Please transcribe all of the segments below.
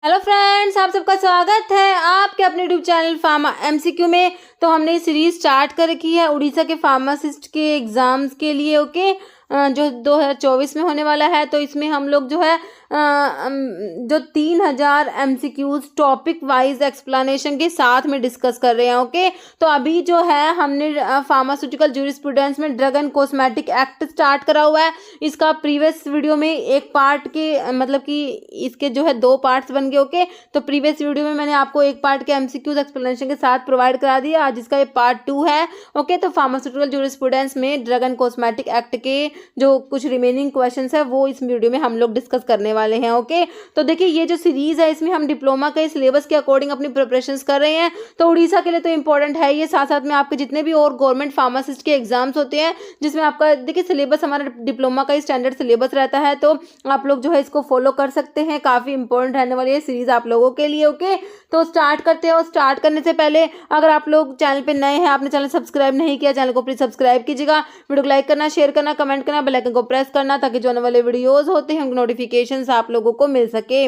Hello friends, आप सबका स्वागत है आपके अपने यूट्यूब चैनल फार्मा एमसीक्यू में। तो हमने सीरीज स्टार्ट कर रखी है उड़ीसा के फार्मासिस्ट के एग्जाम्स के लिए। ओके, जो 2024 में होने वाला है। तो इसमें हम लोग जो है जो 3000 एमसीक्यूज टॉपिक वाइज एक्सप्लेनेशन के साथ में डिस्कस कर रहे हैं। ओके, तो अभी जो है हमने फार्मास्यूटिकल जूरिस्प्रूडेंस में drug and cosmetic act start करा हुआ है। इसका प्रीवियस वीडियो में एक पार्ट के मतलब कि इसके जो है 2 पार्ट्स बन गए। ओके, तो प्रीवियस वीडियो में मैंने आपको एक पार्ट के एमसीक्यूज एक्सप्लेनेशन के साथ प्रोवाइड करा दिया। आज इसका ये पार्ट 2 है। ओके, तो फार्मास्यूटिकल जूरिस्प्रूडेंस में ड्रग एंड कॉस्मेटिक एक्ट के जो कुछ रिमेनिंग क्वेश्चंस है वो इस वीडियो में हम लोग डिस्कस करने वाले हैं। ओके, तो देखिए ये जो सीरीज है इसमें हम डिप्लोमा के सिलेबस के अकॉर्डिंग अपनी प्रिपरेशंस कर रहे हैं। तो उड़ीसा के लिए तो इंपॉर्टेंट है ये, साथ साथ में आपके जितने भी और गवर्नमेंट फार्मासिस्ट के एग्जाम्स होते हैं जिसमें आपका देखिए सिलेबस हमारा डिप्लोमा का ही स्टैंडर्ड सिलेबस रहता है। तो आप लोग जो है इसको फॉलो कर सकते हैं, काफी इंपॉर्टेंट रहने वाली है सीरीज आप लोगों के लिए। ओके, तो स्टार्ट करते हैं। और स्टार्ट करने से पहले अगर आप लोग चैनल पे नए हैं, आपने चैनल सब्सक्राइब नहीं किया, चैनल को प्लीज सब्सक्राइब कीजिएगा। वीडियो को लाइक करना, शेयर करना, कमेंट करना, बेल आइकन को प्रेस करना ताकि जो आने वाले वीडियोस होते हैं उनके नोटिफिकेशंस आप लोगों को मिल सके।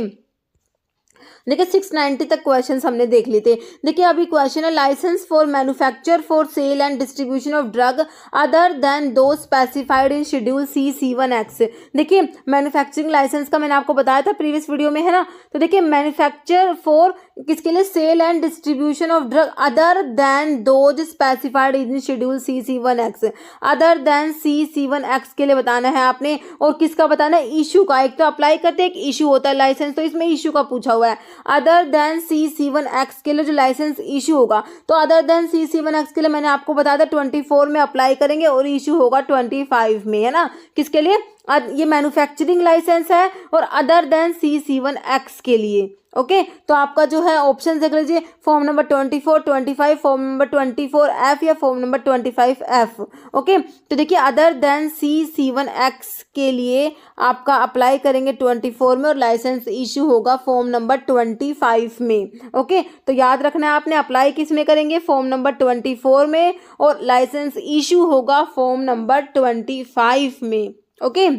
देखिए 690 तक क्वेश्चंस हमने देख लिए थे। देखिए अभी क्वेश्चन है license for manufacture for sale and distribution of drug other than those specified in schedule C C1X। देखिए मैन्युफैक्चरिंग लाइसेंस का मैंने आपको बताया था प्रीवियस वीडियो में, है ना। तो देखिए मैन्युफैक्चर फॉर किसके लिए, sale and distribution of drug other than those specified in schedule C1X। Other than C1X के लिए बताना है आपने। और किसका बताना है, इशू का। एक तो अप्लाई करते हैं, एक इशू होता है लाइसेंस, तो इसमें इशू का पूछा हुआ है। अदर देन C1X के लिए जो लाइसेंस इशू होगा, तो अदर देन C1X के लिए मैंने आपको बताया था 24 में अप्लाई करेंगे और इशू होगा 25 में, है ना। किसके लिए, ये मैन्युफैक्चरिंग लाइसेंस है और अदर देन C1X के लिए। ओके, तो आपका जो है ऑप्शन देख लीजिए, form number 24, 25, form number 24F या फॉर्म नंबर 25F। ओके, तो देखिए अदर देन C1X के लिए आपका अप्लाई करेंगे 24 में और लाइसेंस इशू होगा फॉर्म नंबर 25 में। ओके, तो याद रखना है आपने, अप्लाई किस में करेंगे, फॉर्म नंबर 24 में, और लाइसेंस इशू होगा फॉर्म नंबर 25 में। ओके,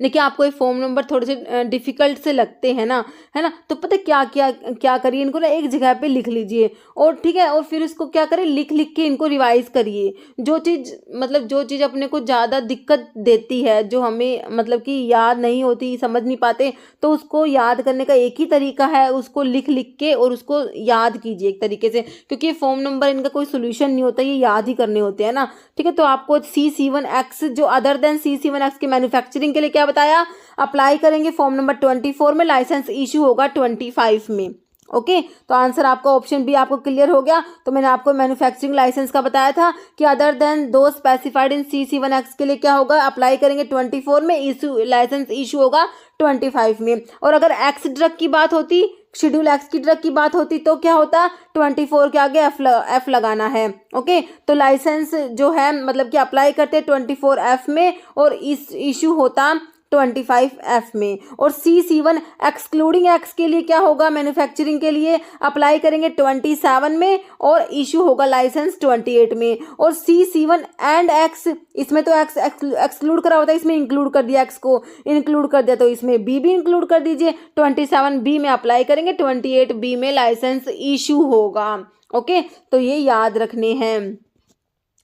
देखिए आपको ये फॉर्म नंबर थोड़े से डिफिकल्ट से लगते हैं ना, है ना। तो पता क्या क्या क्या करिए, इनको ना एक जगह पे लिख लीजिए और ठीक है, और फिर इसको क्या करें, लिख लिख के इनको रिवाइज करिए। जो चीज़ अपने को ज़्यादा दिक्कत देती है, जो हमें मतलब कि याद नहीं होती, समझ नहीं पाते, तो उसको याद करने का एक ही तरीका है, उसको लिख लिख के और उसको याद कीजिए एक तरीके से, क्योंकि ये फॉर्म नंबर इनका कोई सोल्यूशन नहीं होता, ये याद ही करने होते हैं ना। ठीक है, तो आपको C1X जो अदर देन C1X के मैन्युफैक्चरिंग के लिए क्या बताया, अप्लाई करेंगे फॉर्म नंबर 24 में, लाइसेंस इशू होगा 25 में। ओके, तो आंसर आपका ऑप्शन बी आपको क्लियर हो गया। तो मैंने आपको मैन्युफैक्चरिंग लाइसेंस का बताया था कि other than those specified in C1X के लिए क्या होगा, अप्लाई करेंगे 24 में, इशू लाइसेंस इशू होगा 25 में। और अगर एक्स ड्रग की बात होती, शेड्यूल एक्स की ड्रग की बात होती, तो क्या होता, 24 के आगे एफ लगाना है। ओके, तो लाइसेंस जो है मतलब कि अप्लाई करते 24F में और इस इशू होता 25F में। और C1 एक्सक्लूडिंग एक्स के लिए क्या होगा, मैन्युफैक्चरिंग के लिए अप्लाई करेंगे 27 में और इशू होगा लाइसेंस 28 में। और C1 एंड एक्स, इसमें तो एक्स एक्सक्लूड करा होता है, इसमें इंक्लूड कर दिया, एक्स को इंक्लूड कर दिया, तो इसमें बी भी इंक्लूड कर दीजिए। 27B में अप्लाई करेंगे, 28B में लाइसेंस इशू होगा। ओके, तो ये याद रखने हैं।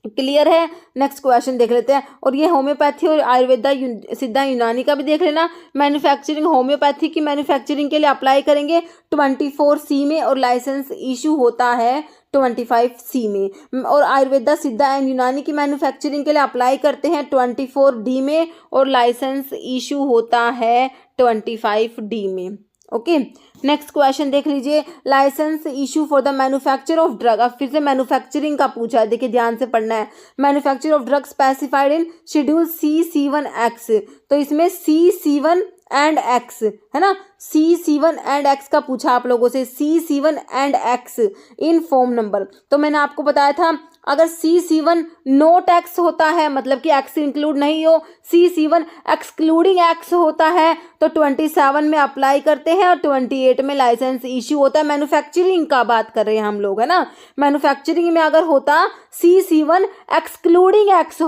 क्लियर है। नेक्स्ट क्वेश्चन देख लेते हैं, और ये होम्योपैथी और आयुर्वेदा सिद्धा यूनानी का भी देख लेना। मैन्युफैक्चरिंग, होम्योपैथी की मैन्युफैक्चरिंग के लिए अप्लाई करेंगे 24C में और लाइसेंस इशू होता है 25C में। और आयुर्वेदा सिद्धा एंड यूनानी की मैन्युफैक्चरिंग के लिए अप्लाई करते हैं 24D में और लाइसेंस इशू होता है 25D में। ओके, नेक्स्ट क्वेश्चन देख लीजिए, licence issue for the manufacture of drug. अब फिर से मैन्युफैक्चरिंग का पूछा है, देखिए ध्यान से पढ़ना है। Manufacture of drug specified in schedule C1X, तो इसमें C1 एंड X है ना, C1 एंड X का पूछा आप लोगों से, C1 and X in form number. तो मैंने आपको बताया था अगर C1 नोट X होता है, मतलब कि X इंक्लूड नहीं हो, C1 एक्सक्लूडिंग X होता है, तो 27 में अप्लाई करते हैं और 28 में लाइसेंस इश्यू होता है। मैन्युफैक्चरिंग का बात कर रहे हैं हम लोग, है ना। मैन्युफैक्चरिंग में अगर होता C1 एक्सक्लूडिंग X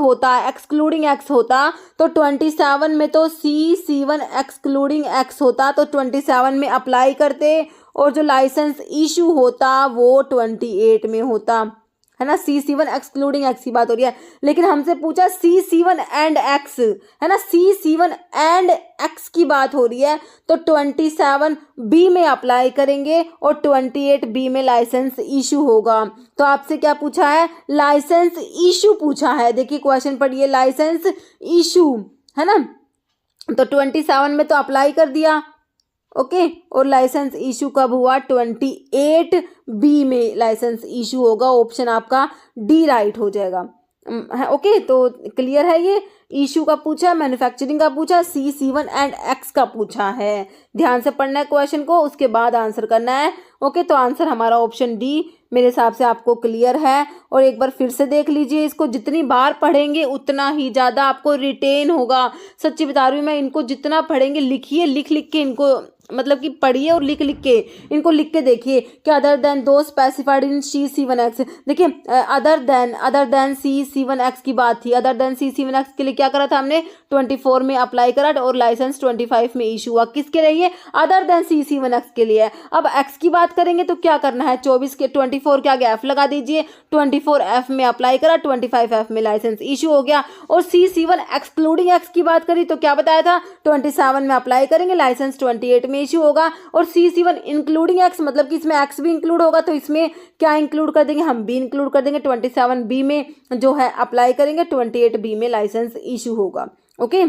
होता, तो 27 में तो C1 एक्सक्लूडिंग X होता तो 27 में अप्लाई करते, और जो लाइसेंस इशू होता वो 28 में होता, है ना। CC1 एक्सक्लूडिंग एक्स की बात हो रही है, लेकिन हमसे पूछा CC1 एंड एक्स, है ना, CC1 एंड एक्स की बात हो रही है, तो 27B में अप्लाई करेंगे और 28B में लाइसेंस इशू होगा। तो आपसे क्या पूछा है, लाइसेंस इशू पूछा है। देखिए क्वेश्चन पढ़िए, लाइसेंस इशू, है ना, तो 27 में तो अप्लाई कर दिया, ओके, और लाइसेंस इशू कब हुआ, 28B में लाइसेंस इशू होगा। ऑप्शन आपका डी राइट हो जाएगा। ओके, तो क्लियर है, ये इशू का पूछा है, मैन्युफैक्चरिंग का पूछा, CC1 एंड एक्स का पूछा है। ध्यान से पढ़ना है क्वेश्चन को, उसके बाद आंसर करना है। ओके, तो आंसर हमारा ऑप्शन डी मेरे हिसाब से आपको क्लियर है। और एक बार फिर से देख लीजिए, इसको जितनी बार पढ़ेंगे उतना ही ज़्यादा आपको रिटेन होगा। सच्ची बता रही हूँ मैं, इनको जितना पढ़ेंगे, लिखिए, लिख लिख के इनको, मतलब कि पढ़िए और लिख लिख के इनको लिख के देखिए कि other than those specified in CC1X। देखिए अदर देन CC1X की बात थी, अदर देन CC1X के लिए क्या करा था हमने, 24 में अप्लाई करा और लाइसेंस 25 में इशू हुआ। किसके लिए, अदर देन CC1X के लिए। अब X की बात करेंगे तो क्या करना है, 24 के 24 के आगे F लगा दीजिए, 24F में अप्लाई करा, 25F में लाइसेंस इशू हो गया। और CC1 एक्सक्लूडिंग X की बात करी तो क्या बताया था, 27 में अप्लाई करेंगे, लाइसेंस 28 में इशू होगा। और CC1 इंक्लूडिंग एक्स, मतलब कि इसमें एक्स भी इंक्लूड होगा, तो इसमें क्या इंक्लूड कर देंगे, हम भी इंक्लूड कर देंगे, 27B में जो है अप्लाई करेंगे, 28B में लाइसेंस इशू होगा। ओके,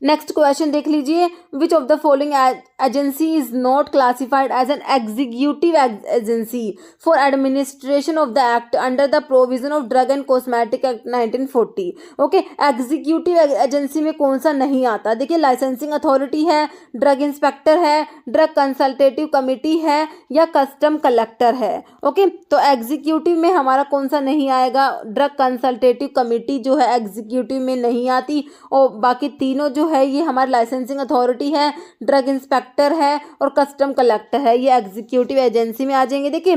नेक्स्ट क्वेश्चन देख लीजिए, which of the following agency is not classified as an executive agency for administration of the act under the provision of drug and cosmetic act 1940। Okay, executive agency में कौन सा नहीं आता, देखिए licensing authority है, drug inspector है, drug consultative committee है, या कस्टम कलेक्टर है। ओके, तो एग्जीक्यूटिव में हमारा कौन सा नहीं आएगा, ड्रग कंसल्टेटिव कमेटी जो है एग्जीक्यूटिव में नहीं आती, और बाकी तीनों जो है ये हमारी लाइसेंसिंग अथॉरिटी है, ड्रग इंस्पेक्टर है और कस्टम कलेक्टर है, ये एग्जीक्यूटिव एजेंसी में आ जाएंगे। देखिए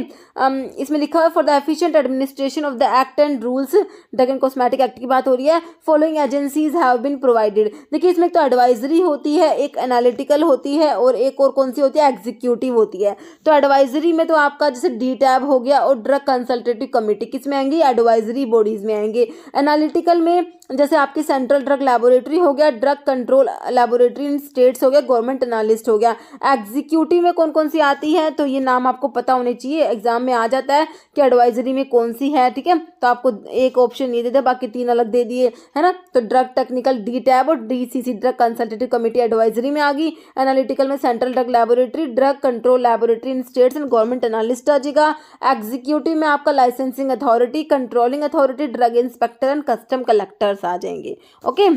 इसमें लिखा हुआ for the efficient administration of the act and rules, drug and cosmetic act की बात हो रही है, following agencies have been provided. देखिए इसमें तो एडवाइजरी होती है, एक एनालिटिकल होती है, और एक और कौन सी होती है, एग्जीक्यूटिव होती है। तो एडवाइजरी में तो आपका जैसे DTAB हो गया, और ड्रग कंसल्टेटिव कमेटी किस में आएंगी, एडवाइजरी बॉडीज में आएंगे। एनालिटिकल में जैसे आपकी सेंट्रल ड्रग लैबोरेटरी हो गया, drug control laboratory in states हो गया, गवर्नमेंट एनालिस्ट हो गया। एग्जीक्यूटिव में कौन कौन सी आती है, तो ये नाम आपको पता होने चाहिए, एग्जाम में आ जाता है कि एडवाइजरी में कौन सी है। ठीक है, तो आपको एक ऑप्शन ये दे दे, बाकी तीन अलग दे दिए, है ना। तो ड्रग टेक्निकल DTAB और DCC drug consultative committee advisory में आ गई। एनालिटिकल में central drug laboratory, drug control laboratory in states and government analyst आ जाएगा। एग्जीक्यूटिव में आपका licensing authority, controlling authority, drug inspector and custom collectors आ जाएंगे। ओके,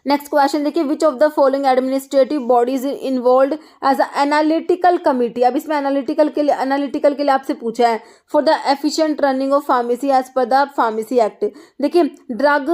नेक्स्ट क्वेश्चन देखिए, which of the following administrative bodies involve as analytical committee. अब इसमें analytical के लिए आपसे पूछा है for the efficient running of pharmacy as per the pharmacy act. देखिए ड्रग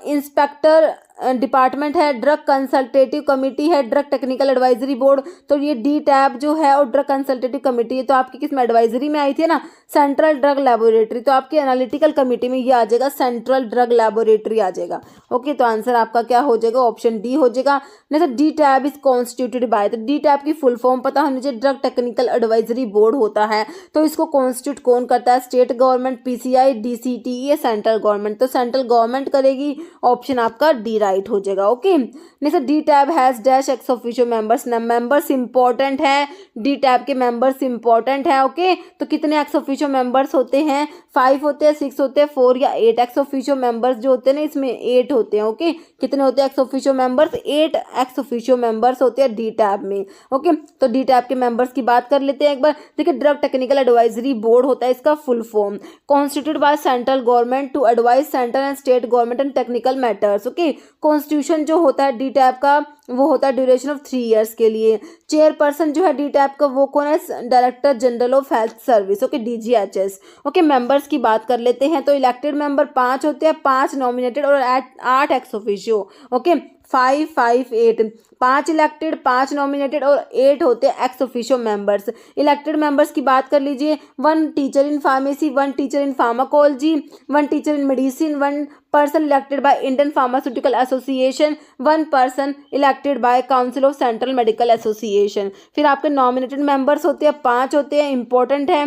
इंस्पेक्टर डिपार्टमेंट है, ड्रग कंसल्टेटिव कमेटी है, ड्रग टेक्निकल एडवाइजरी बोर्ड, तो ये DTAB जो है और ड्रग कंसल्टेटिव कमेटी है, तो आपकी किस में एडवाइजरी में आई थी ना, सेंट्रल ड्रग लैबोरेटरी, तो आपकी एनालिटिकल कमेटी में ये आ जाएगा, सेंट्रल ड्रग लैबोरेटरी आ जाएगा। ओके, तो आंसर आपका क्या हो जाएगा, ऑप्शन डी हो जाएगा। नहीं तो DTAB इज कॉन्स्टिट्यूटेड बाय, तो DTAB की फुल फॉर्म पता होनी चाहिए, ड्रग टेक्निकल एडवाइजरी बोर्ड होता है, तो इसको कॉन्स्टिट्यूट कौन करता है, state government, PCI, DCTE, central government, तो सेंट्रल गवर्नमेंट करेगी, ऑप्शन आपका डी राइट हो जाएगा। ओके, नहीं sir DTAB has dash x officio members, members important है, DTAB के मेंबर्स इंपॉर्टेंट है। ओके, तो कितने एक्स ऑफिशियो मेंबर्स होते हैं, 5 होते हैं, 6 होते हैं, 4 या 8 एक्स ऑफिशियो मेंबर्स जो होते हैं ना, इसमें 8 होते हैं। ओके, कितने होते हैं x officio members, 8 x officio members होते हैं DTAB में। ओके, तो DTAB के मेंबर्स की बात कर लेते हैं एक बार। देखिए ड्रग टेक्निकल एडवाइजरी बोर्ड होता है इसका full form, constituted by central government to advise central and state government and technical matters. Okay, constitution जो होता है DTAB का वो होता है ड्यूरेशन ऑफ 3 इयर्स के लिए। चेयरपर्सन जो है DTAB का वो कौन है, director general of health service. Okay, DGHS। Okay, members की बात कर लेते हैं, तो इलेक्टेड मेंबर 5 होते हैं, 5 नॉमिनेटेड और 8 ex officio. Okay, 5, 5, 8, 5 elected, 5 nominated और 8 होते हैं x officio members. Elected members की बात कर लीजिए, 1 teacher in pharmacy, 1 teacher in pharmacology, 1 teacher in medicine, 1 person elected by Indian Pharmaceutical Association, 1 person elected by Council of Central Medical Association। फिर आपके nominated members होते हैं, 5 होते हैं, इंपॉर्टेंट है।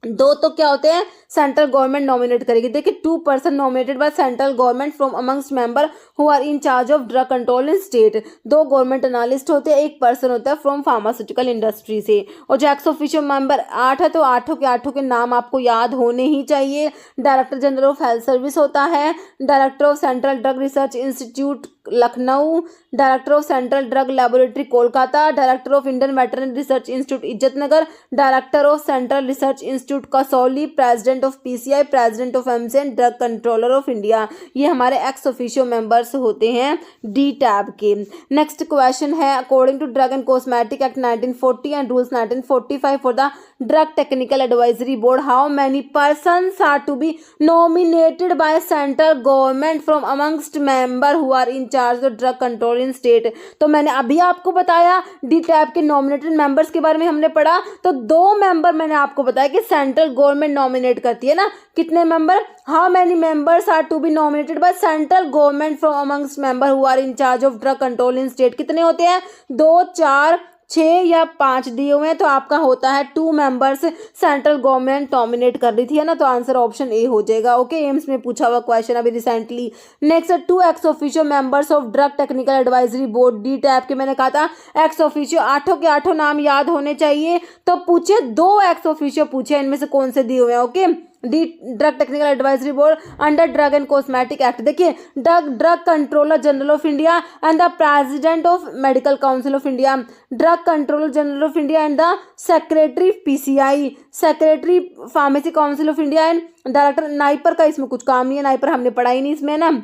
2 तो क्या होते हैं, सेंट्रल गवर्नमेंट नॉमिनेट करेगी। देखिए 2 person nominated by central government from amongst member who are in charge of drug control in state. 2 government analyst होते हैं, 1 पर्सन होता है फ्रॉम फार्मास्यूटिकल इंडस्ट्री से। और जो एक्स ऑफिशियो मेंबर 8 है, तो 8 के नाम आपको याद होने ही चाहिए। Director general of health service होता है, director of central drug research institute Lucknow, director of central drug laboratory Kolkata, director of Indian veterinary research institute Izatnagar, director of central research institute Kasauli, president of PCI, president of MCN, drug controller of India. ये हमारे ex officio members होते हैं D tab के। Next question है, according to drug and cosmetic act 1940 and rules 1945 for the drug technical advisory board, how many persons are to be nominated by central government from amongst member who are in charge of drug control in state. तो मैंने अभी आपको बताया D tab के nominated members के बारे में हमने पढ़ा, तो 2 मेंबर मैंने आपको बताया कि सेंट्रल गवर्नमेंट नॉमिनेट करती है ना। कितने member, how many members are to be nominated by central government from amongst member who are in charge of drug control in state. कितने होते हैं, 2, 4, 6 या 5 दिए हुए हैं, तो आपका होता है 2 मेंबर्स सेंट्रल गवर्नमेंट नॉमिनेट कर रही थी, है ना। तो आंसर ऑप्शन ए हो जाएगा। ओके, एम्स में पूछा हुआ क्वेश्चन अभी recently. Next 2 x officio members of drug technical advisory board D tab के, मैंने कहा था एक्स ऑफिशियो 8 के 8 नाम याद होने चाहिए। तो पूछे 2 एक्स ऑफिशियो पूछे, इनमें से कौन से दिए हुए हैं। Okay, D drug technical advisory board under drug and cosmetic act. देखिए drug controller general of India and the president of medical council of India, drug controller general of India and the secretary PCI, secretary pharmacy council of India and director. NIPER का इसमें कुछ काम नहीं है, NIPER हमने पढ़ा ही नहीं इसमें ना।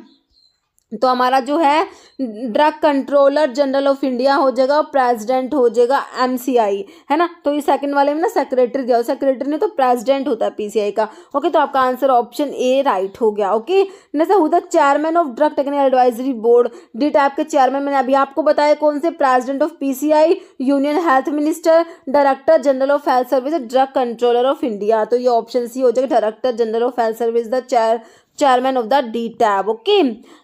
तो हमारा जो है drug controller general of India हो जाएगा, प्रेसिडेंट हो जाएगा एमसीआई, है ना। तो ये सेकंड वाले में ना सेक्रेटरी दिया, सेक्रेटरी ने तो प्रेसिडेंट होता है पीसीआई का। ओके, तो आपका आंसर ऑप्शन ए राइट हो गया। Okay, next who the chairman of drug technical advisory board D tab के चेयरमैन मैंने अभी आपको बताया कौन से, president of PCI, union health minister, director general of health service, drug controller of India. तो ये ऑप्शन सी हो जाएगा, director general of health service the chairman of the DTAB. Okay,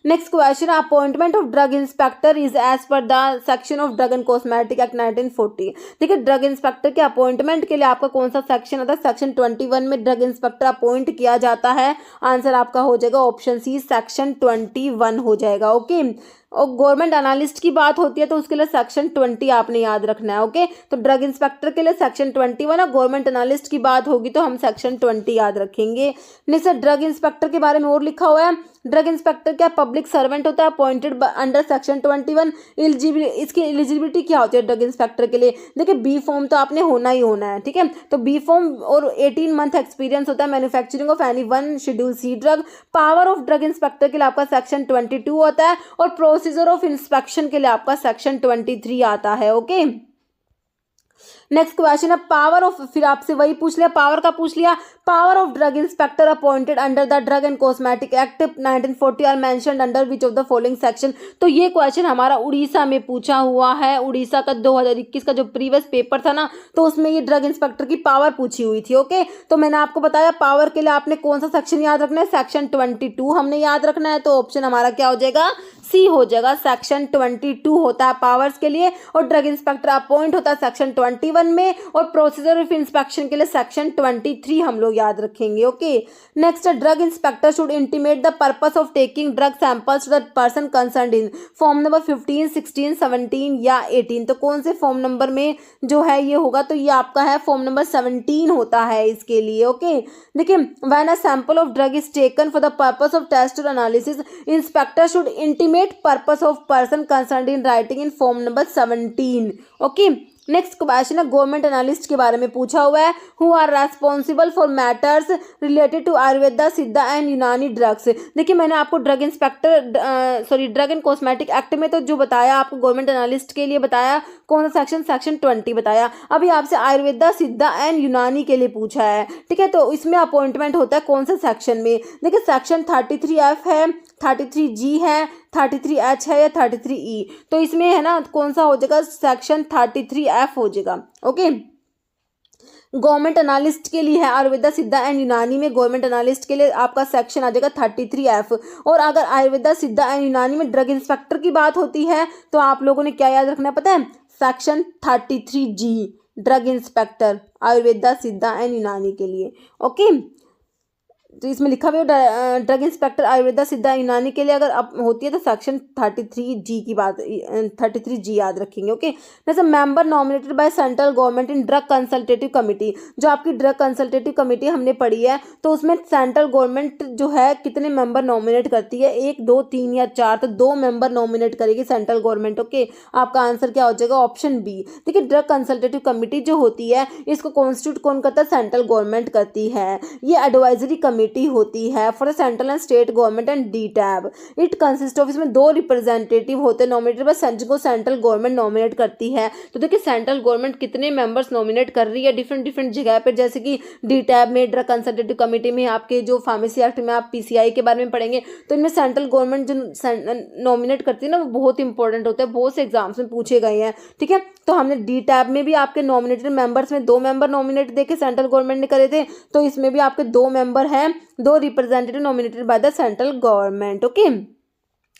next question, appointment of drug inspector is as per the section of drug and cosmetic act 1940। देखिए drug inspector के appointment के लिए आपका कौन सा section आता है, section 21 में ड्रग इंस्पेक्टर अपॉइंट किया जाता है। आंसर आपका हो जाएगा ऑप्शन सी, सेक्शन 21 हो जाएगा। ओके, और गवर्नमेंट एनालिस्ट की बात होती है तो उसके लिए सेक्शन 20 आपने याद रखना है। ओके, तो ड्रग इंस्पेक्टर के लिए सेक्शन 21 और गवर्नमेंट एनालिस्ट की बात होगी तो हम सेक्शन 20 याद रखेंगे। नेक्स्ट ड्रग इंस्पेक्टर के बारे में और लिखा हुआ है, ड्रग इंस्पेक्टर क्या पब्लिक सर्वेंट होता है अपॉइंटेड अंडर सेक्शन 21। इसकी एलिजिबिलिटी क्या होती है ड्रग इंस्पेक्टर के लिए, देखिए बी फॉर्म तो आपने होना ही होना है, ठीक है। तो बी फॉर्म और 18 मंथ एक्सपीरियंस होता है manufacturing of any 1 schedule C drug. Power of drug inspector के लिए आपका सेक्शन 22 होता है और प्रोसीजर ऑफ इंस्पेक्शन के लिए आपका सेक्शन 23 आता है। ओके, नेक्स्ट क्वेश्चन है पावर ऑफ, फिर आपसे वही पूछ लिया, पावर का पूछ लिया, power of drug inspector appointed under the drug and cosmetic act 1940 are mentioned under which of the following section. तो ये क्वेश्चन हमारा उड़ीसा में पूछा हुआ है, उड़ीसा का 2021 का जो प्रीवियस पेपर था ना, तो उसमें ये ड्रग इंस्पेक्टर की पावर पूछी हुई थी। ओके, तो मैंने आपको बताया पावर के लिए आपने कौन सा सेक्शन याद रखना है, सेक्शन 22 हमने याद रखना है। तो ऑप्शन हमारा क्या हो जाएगा, सी हो जाएगा, सेक्शन 22 होता है पावर्स के लिए और ड्रग इंस्पेक्टर अपॉइंट होता है सेक्शन 21 में और प्रोसीजर ऑफ इंस्पेक्शन के लिए सेक्शन 23 हम लोग याद रखेंगे। Okay, next drug inspector should intimate the purpose of taking drug samples to the person concerned in form number 15, 16, 17 या 18। तो कौन से फॉर्म नंबर में जो है ये होगा, तो ये आपका है फॉर्म नंबर 17 होता है इसके लिए। ओके, देखिए when a sample of drug is taken for the purpose of test और analysis, inspector should intimate purpose of person concerned in writing in form number 17। Okay, next question है government analyst के बारे में पूछा हुआ है, who are responsible for matters related to Ayurveda, Siddha and यूनानी drugs. देखिए मैंने आपको ड्रग एंड कॉस्मेटिक एक्ट में तो जो बताया आपको गवर्नमेंट एनालिस्ट के लिए बताया कौन सा सेक्शन, सेक्शन 20 बताया। अभी आपसे आयुर्वेदा, सिद्धा एंड यूनानी के लिए पूछा है, ठीक है। तो इसमें अपॉइंटमेंट होता है कौन से सेक्शन में, देखिए सेक्शन 33F है, 33G है, 33H है या 33E। तो इसमें है ना कौन सा हो जाएगा, सेक्शन 33F हो जाएगा। ओके, गवर्नमेंट एनालिस्ट के लिए है आयुर्वेदा सिद्धा एंड यूनानी में, गवर्नमेंट एनालिस्ट के लिए आपका सेक्शन आ जाएगा 33F। और अगर आयुर्वेदा सिद्धा एंड यूनानी में ड्रग इंस्पेक्टर की बात होती है तो आप लोगों ने क्या याद रखना है पता है, section 33G, drug inspector Ayurveda Siddha and यूनानी के लिए। ओके, तो इसमें लिखा हुआ ड्रग इंस्पेक्टर आयुर्वेदा सिद्धा यूनानी के लिए अगर अब होती है तो सेक्शन 33G की बात, 33G याद रखेंगे। ओके, जैसे member nominated by central government in drug consultative committee, जो आपकी ड्रग कंसल्टेटिव कमेटी हमने पढ़ी है तो उसमें सेंट्रल गवर्नमेंट जो है कितने मेंबर नॉमिनेट करती है, 1 2 3 या 4, तो 2 मेंबर नॉमिनेट करेगी सेंट्रल गवर्नमेंट। ओके, आपका आंसर क्या हो जाएगा, ऑप्शन बी। देखिए ड्रग कंसल्टेटिव कमेटी जो होती है इसको कॉन्स्टिट्यूट कौन करता है, सेंट्रल गवर्नमेंट करती है। ये एडवाइजरी कमेटी होती है for central and state government and DTAB. It consist of, इसमें 2 रिप्रेजेंटेटिव होते हैं नॉमिनेटेड बाय, जिनको सेंट्रल गवर्नमेंट नॉमिनेट करती है। तो देखिए सेंट्रल गवर्नमेंट कितने मेंबर्स नॉमिनेट कर रही है डिफरेंट डिफरेंट जगह पे, जैसे कि डीटैब में, ड्रग कंसल्टेटिव कमेटी में, आपके जो फार्मेसी एक्ट में आप पीसीआई के बारे में पढ़ेंगे तो इनमें सेंट्रल गवर्नमेंट जो नॉमिनेट करती है ना वो बहुत इंपॉर्टेंट होता है, बहुत से एग्जाम्स में पूछे गए हैं। ठीक है, तो हमने डीटैब में भी आपके नॉमिनेटेड मेंबर्स में 2 मेंबर नॉमिनेट देखे सेंट्रल गवर्नमेंट ने करे थे, तो इसमें भी आपके 2 मेंबर हैं, 2 representative nominated by the central government. Okay,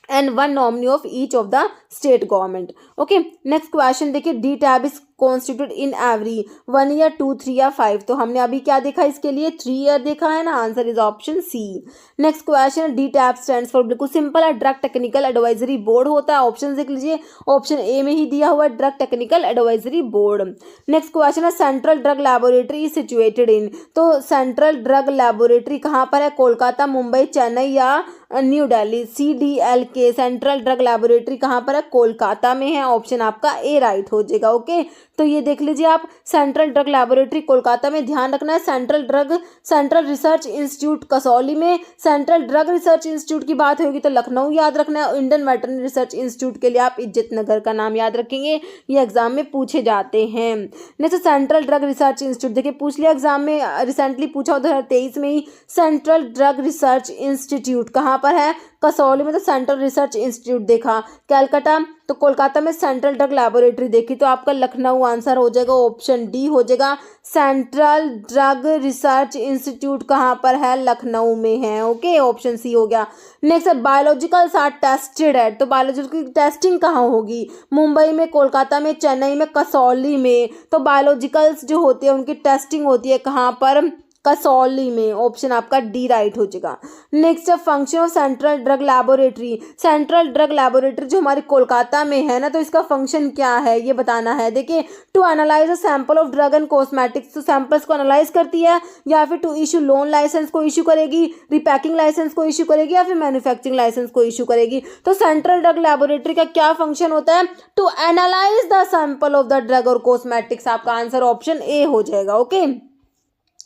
and 1 nominee of each of the state government. Okay, next question देखिए, DTAB is constituted in every 1 year 2 3 या 5। तो हमने अभी क्या देखा इसके लिए, 3 ईयर देखा है ना, answer is option C. Next question, DTAB stands for, बिल्कुल सिंपल है, ड्रग टेक्निकल एडवाइजरी बोर्ड होता है। ऑप्शन देख लीजिए, ऑप्शन ए में ही दिया हुआ है drug technical advisory board. Next question है, central drug laboratory is situated in. तो सेंट्रल ड्रग लैबोरेटरी कहाँ पर है, कोलकाता, मुंबई, चेन्नई या new Delhi. CDLK central drug laboratory कहाँ पर है, कोलकाता में है, ऑप्शन आपका ए राइट हो जाएगा। ओके, तो ये देख लीजिए आप, सेंट्रल ड्रग लैबोरेटरी कोलकाता में, ध्यान रखना है सेंट्रल रिसर्च इंस्टीट्यूट कसौली में, सेंट्रल ड्रग रिसर्च इंस्टीट्यूट की बात होगी तो लखनऊ याद रखना है। इंडियन वेटरनरी रिसर्च इंस्टीट्यूट के लिए आप इज्जत नगर का नाम याद रखेंगे, ये एग्जाम में पूछे जाते हैं। Next central drug research institute, देखिए पूछ लिया एग्जाम में, रिसेंटली पूछा 2023 में ही, सेंट्रल ड्रग रिसर्च इंस्टीट्यूट कहाँ पर है, कसौली में, तो सेंट्रल रिसर्च इंस्टीट्यूट देखा। कलकत्ता, तो कोलकाता में सेंट्रल ड्रग लैबोरेटरी देखी, तो आपका लखनऊ आंसर हो जाएगा, ऑप्शन डी हो जाएगा। सेंट्रल ड्रग रिसर्च इंस्टीट्यूट कहाँ पर है, लखनऊ में है। ओके, ऑप्शन सी हो गया। नेक्स्ट है, बायोलॉजिकल्स आर टेस्टेड एट, तो बायोलॉजिकल टेस्टिंग कहाँ होगी, मुंबई में, कोलकाता में, चेन्नई में, कसौली में। तो बायोलॉजिकल्स जो होती है उनकी टेस्टिंग होती है कहाँ पर, कसौली में, ऑप्शन आपका डी राइट हो जाएगा। नेक्स्ट है, function of central drug laboratory, central drug laboratory जो हमारी कोलकाता में है ना, तो इसका फंक्शन क्या है ये बताना है। देखिए, to analyse a sample of drug and cosmetics, तो सैंपल्स को एनालाइज करती है, या फिर टू इशू लोन लाइसेंस को इशू करेगी, रिपैकिंग लाइसेंस को इशू करेगी, या फिर मैन्युफैक्चरिंग लाइसेंस को इशू करेगी। तो सेंट्रल ड्रग लैबोरेटरी का क्या फंक्शन होता है, to analyse the sample of the drug और कॉस्मेटिक्स। आपका आंसर ऑप्शन ए हो जाएगा। ओके,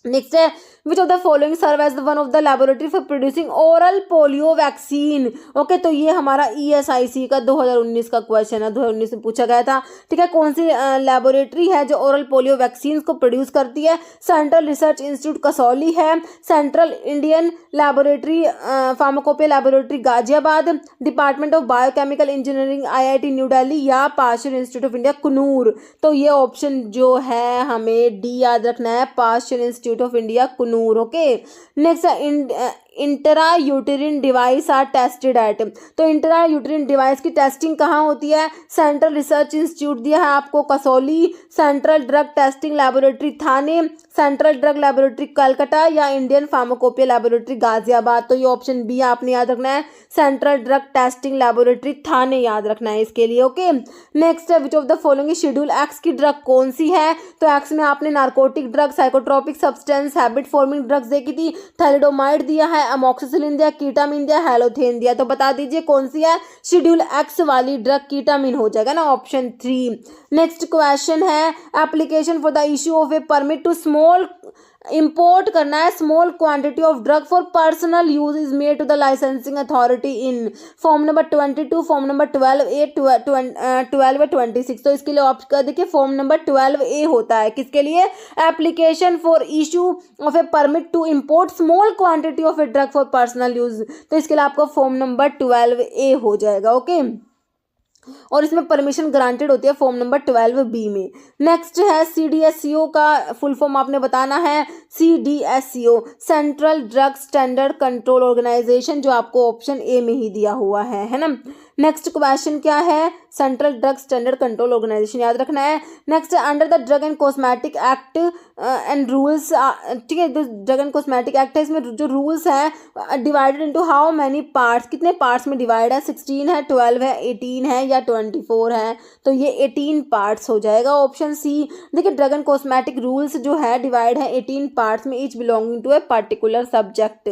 नेक्स्ट है, which of the following serve as one of the laboratory for producing oral polio vaccine. Okay, तो ये हमारा ESIC का 2019 का क्वेश्चन है, 2019 में पूछा गया था। ठीक है, कौन सी लैबोरेटरी है जो ओरल पोलियो वैक्सीन को प्रोड्यूस करती है, सेंट्रल रिसर्च इंस्टीट्यूट कसौली है, central Indian laboratory pharmacopoeia laboratory Ghaziabad, department of biochemical engineering IIT New Delhi, या Pasteur institute of India Coonoor. तो ये ऑप्शन जो है हमें डी याद रखना है, Pasteur institute of India Coonoor. Okay, next intra uterine device are tested at, तो इंट्रा यूटेरिन डिवाइस की टेस्टिंग कहाँ होती है, सेंट्रल रिसर्च इंस्टीट्यूट दिया है आपको Kasauli, central drug testing laboratory Thane, central drug laboratory Calcutta, या इंडियन फार्माकोपिया लैबोरेटरी गाजियाबाद। तो ये ऑप्शन बी आपने याद रखना है, सेंट्रल ड्रग टेस्टिंग लैबोरेटरी थाने याद रखना है इसके लिए। ओके, नेक्स्ट है, which of the following schedule X की ड्रग कौन सी है, तो एक्स में आपने narcotic drug, psychotropic substance, habit forming drugs देखी थी, थैलिडोमाइड दिया है, अमोक्सिसिलिन दिया, कीटामिन दिया, हेलोथेन दिया। तो बता दीजिए कौन सी है, शेड्यूल एक्स वाली ड्रग कीटामिन हो जाएगा ना, ऑप्शन 3। नेक्स्ट क्वेश्चन है, application for the issue of a permit to small import करना है small quantity of drug for personal use is made to the licensing authority in form number 22, form number 12A, 12 या 26। तो इसके लिए opt कर देखिए form number 12A होता है किसके लिए, application for issue of a permit to import small quantity of a drug for personal use. तो इसके लिए आपका फॉर्म नंबर 12A हो जाएगा। ओके, और इसमें परमिशन ग्रांटेड होती है फॉर्म नंबर 12B में। नेक्स्ट है CDSCO का फुल फॉर्म आपने बताना है, CDSCO central drug standard control organisation, जो आपको ऑप्शन ए में ही दिया हुआ है ना। नेक्स्ट क्वेश्चन क्या है, central drug standard control organisation याद रखना है। Next under the drug and cosmetic act and rules, ठीक है, ड्रग एंड कॉस्मेटिक एक्ट है, इसमें जो रूल्स है divided into how many parts, कितने पार्ट्स में डिवाइड है, 16 है, 12 है, 18 है या 24 है। तो ये 18 पार्ट्स हो जाएगा ऑप्शन सी। देखिए ड्रग एंड कॉस्मेटिक रूल्स जो है डिवाइड है 18 पार्ट्स में, each belonging to a particular subject.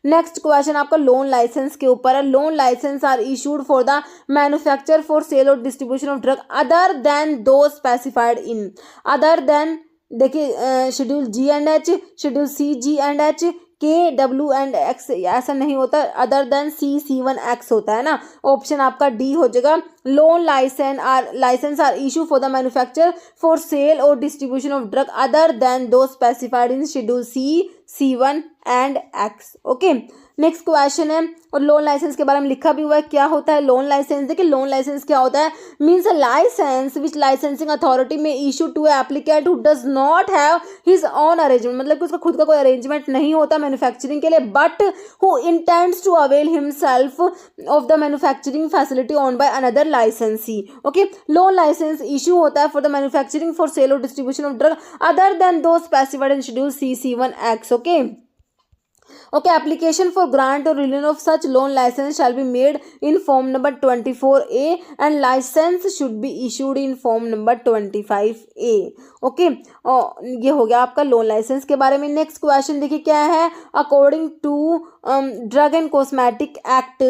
Next question आपका लोन लाइसेंस के ऊपर है। Loan license are issued for the manufacture for sale और distribution of drug other than those specified in, other than देखिए schedule G and H, schedule C, G and H, K, W and X ऐसा नहीं होता, other than C, C1, X होता है ना। Option आपका D हो जाएगा। Loan license are issue for the manufacture for sale और distribution of drug other than those specified in schedule C, C1 and X। Okay, next question है, और loan license के बारे में लिखा भी हुआ है, क्या होता है लोन लाइसेंस। देखिए लोन लाइसेंस क्या होता है, means a license which licensing authority में issue to applicant who does not have his own arrangement, मतलब कि उसका खुद का कोई अरेंजमेंट नहीं होता मैन्युफैक्चरिंग के लिए, but who intends to avail himself of the manufacturing facility own by another licensee. Okay, loan license issue होता है for the manufacturing for sale और distribution of drug other than those specified in schedule C, C1, X। Okay, application for grant or renewal of such loan license shall be made in form number 24A and license should be issued in form number 25A। Okay, ये हो गया आपका loan license के बारे में। Next question देखिए क्या है, according to drug and cosmetic act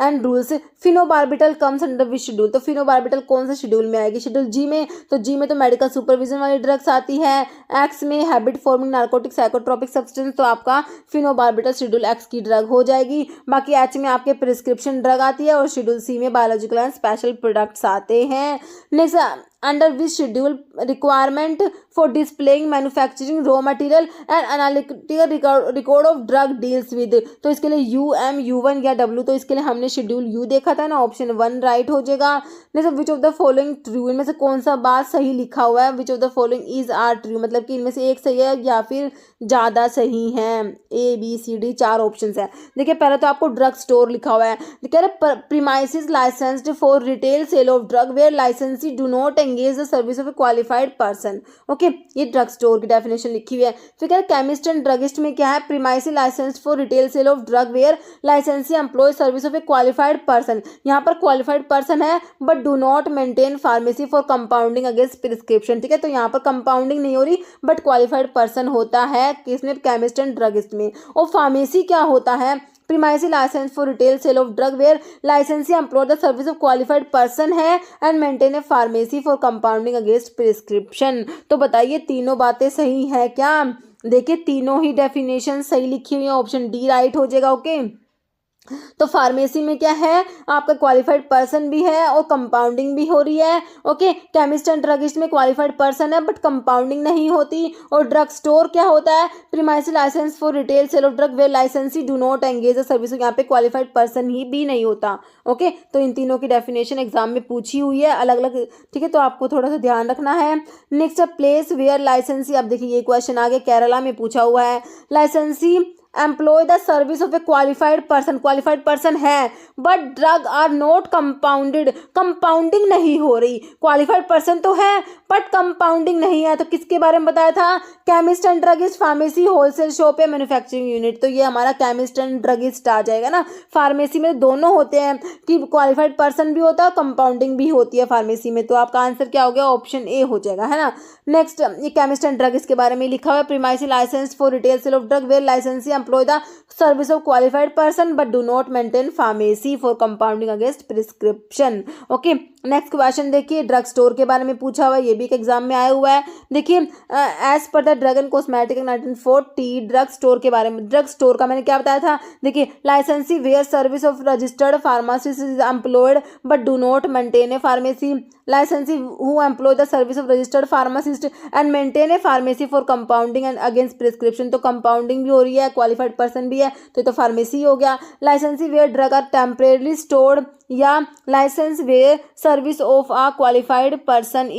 and rules phenobarbital comes under which schedule. तो फिनोबार्बिटल कौन से शेड्यूल में आएगी, शेड्यूल G में। तो G में तो मेडिकल सुपरविजन वाली ड्रग्स आती है, X में habit forming narcotic psychotropic substance, तो आपका फिनोबार्बिटल शेड्यूल X की ड्रग हो जाएगी। बाकी H में आपके प्रिस्क्रिप्शन ड्रग आती है और शेड्यूल C में बायोलॉजिकल एंड स्पेशल प्रोडक्ट्स आते हैं। Next under which schedule requirement for displaying manufacturing raw material and analytical record of drug deals with. तो इसके लिए U, M, U1 या W, तो इसके लिए हमने शेड्यूल U देखा था ना, ऑप्शन 1 राइट हो जाएगा। जैसे which of the following true, इनमें से कौन सा बात सही लिखा हुआ है, which of the following is are true, मतलब कि इनमें से एक सही है या फिर ज़्यादा सही है। A, B, C, D 4 option है। देखिए पहले तो आपको ड्रग स्टोर लिखा हुआ है, कह रहे premises licensed for retail sale of drug where licensee do not engage the service of a qualified person. Okay, ये ड्रग स्टोर की डेफिनेशन लिखी हुई है। फिर कह रहे केमिस्ट एंड ड्रगिस्ट में क्या है, premises licensed for retail sale of drug where licensee employ service of a qualified person. यहाँ पर क्वालिफाइड पर्सन है but do not maintain pharmacy for compounding against prescription. ठीक है, तो यहाँ पर कंपाउंडिंग नहीं हो रही बट क्वालिफाइड पर्सन होता है किसमें, केमिस्ट एंड ड्रगिस्ट में। और फार्मेसी क्या होता है, premises licence for retail sale of drug where licensee employ the service of qualified person है and maintain a pharmacy for compounding against prescription. तो बताइए तीनों बातें सही है क्या। देखिए तीनों ही डेफिनेशन सही लिखी हुई है, ऑप्शन D राइट हो जाएगा। ओके, तो फार्मेसी में क्या है, आपका क्वालिफाइड पर्सन भी है और कंपाउंडिंग भी हो रही है। ओके, केमिस्ट एंड ड्रगिस्ट में क्वालिफाइड पर्सन है बट कंपाउंडिंग नहीं होती। और ड्रग स्टोर क्या होता है, premises licence for retail sale of drug where licensee do not engage the service, यहाँ पे क्वालिफाइड पर्सन ही भी नहीं होता। ओके, तो इन तीनों की डेफिनेशन एग्जाम में पूछी हुई है अलग अलग। ठीक है, तो आपको थोड़ा सा ध्यान रखना है। नेक्स्ट प्लेस वेयर लाइसेंसी, अब देखिए ये क्वेश्चन आगे केरला में पूछा हुआ है। Licensee employ the service of a qualified person, qualified person है but drug are not compounded, compounding नहीं हो रही। क्वालिफाइड पर्सन तो है बट कंपाउंडिंग नहीं है, तो किसके बारे में बताया था, chemist and druggist, pharmacy, wholesale shop या मैन्युफैक्चरिंग यूनिट। तो ये हमारा केमिस्ट एंड ड्रगिस्ट आ जाएगा ना। फार्मेसी में दोनों होते हैं कि क्वालिफाइड पर्सन भी होता है, कंपाउंडिंग भी होती है फार्मेसी में। तो आपका आंसर क्या हो गया, ऑप्शन A हो जाएगा, है ना। नेक्स्ट ये केमिस्ट एंड ड्रगिस्ट के बारे में लिखा हुआ है, premises licence for retail sale of drug where licensee employ the service of qualified person but do not maintain pharmacy for compounding against prescription. Okay, next question देखिए, drug store के बारे में पूछा हुआ है, ये भी एक एग्जाम में आया हुआ है। देखिए as per the drug and cosmetic 1940, drug store के बारे में, ड्रग स्टोर का मैंने क्या बताया था, देखिए licensee where service of registered pharmacist is employed but do not maintain a pharmacy, licensee who employ the service of registered pharmacist and maintain a pharmacy for compounding and against prescription, तो compounding भी हो रही है, qualified person भी है, तो ये तो फार्मेसी हो गया। Licensee where drug are temporary stored या licence where service of a qualified person